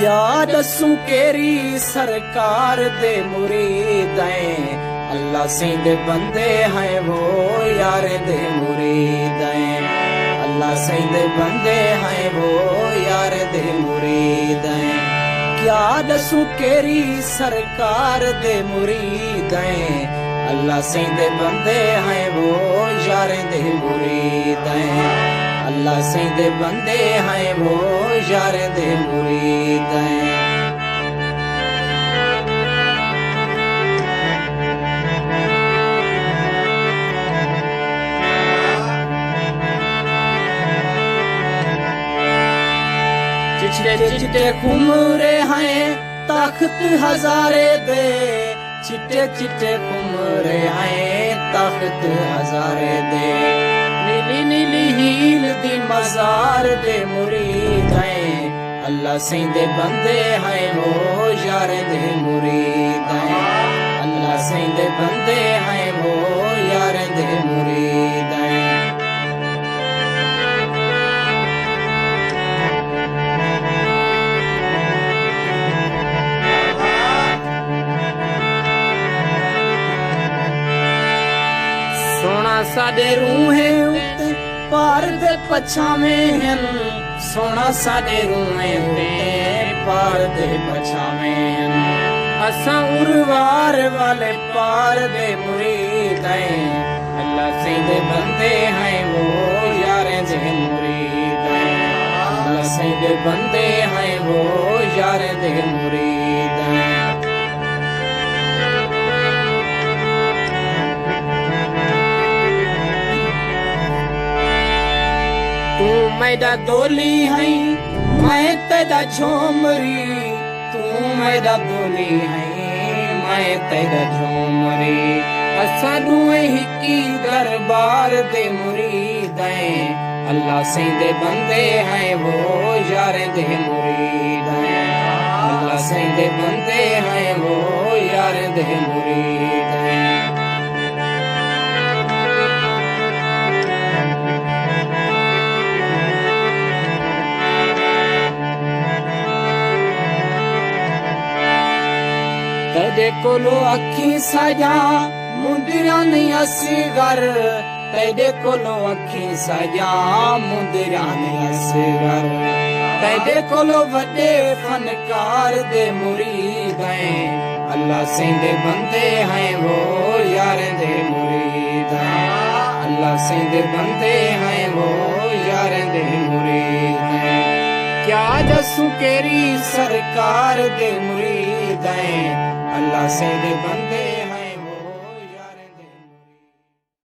क्या दसूं केरी सरकार दे मुरीद हैं, अल्लाह सिंह बंदे हैं वो यार दे मुरीद हैं, अल्लाह सिंह बंदे हैं वो यार दे मुरीद हैं। क्या दसूं केरी सरकार दे मुरीद हैं, अल्लाह सिंह बंदे हैं वो यार दे मुरीद हैं, अल्लाह सिंह बंदे हैं वो यार दे मुरीद हैं। चिट्टे चिट्टे घुमरे हैं तख्त हजारे दे, चिट्टे चिट्टे घुमरे हैं तख्त हजारे दे, नीली नीली हील दी मजार दे मुरीद हैं, अल्लाह सिंह दे बंदे हैं वो यार दे मुरीद हैं, अल्लाह सिंह दे बंदे हैं वो यार दे मुरीद हैं। सोना साडे रूहें उते पार दे पछावें हैं, सोना साडे रूहें उते पार दे पछावें हैं, असां उरवार वाले पार दे मुरीद हैं, अल्लाह सिंह दे बंदे हैं वो यार दे मुरीद हैं, अल्लाह सिंह दे बंदे हैं वो यार दे मुरीद हैं। तू मेरा दोली है मैं तेरा झोमरी, तू मेरा दोली है मैं तेरा झोमरी, असां दुए हिकी दरबार दे मुरीद हैं, अल्लाह सिंह दे बंदे हैं वो यार दे मुरीद हैं, अल्लाह सिंह दे बंदे हैं वो यार दे मुरीद हैं। तेरे कोलो अखी सजा मुंदरा नहीं असगर, तेरे कोलो अखी सजा मुंदरा नहीं असगर, तेरे कोलो वड्डे फनकार दे मुरीद हैं, अल्लाह सिंह दे बंदे हैं वो यार दे मुरीद हैं, अल्लाह सिंह दे बंदे हैं वो यार दे मुरीद हैं। क्या दसूं केरी सरकार दे मुरीद हैं, अल्लाह सिंह दे बंदे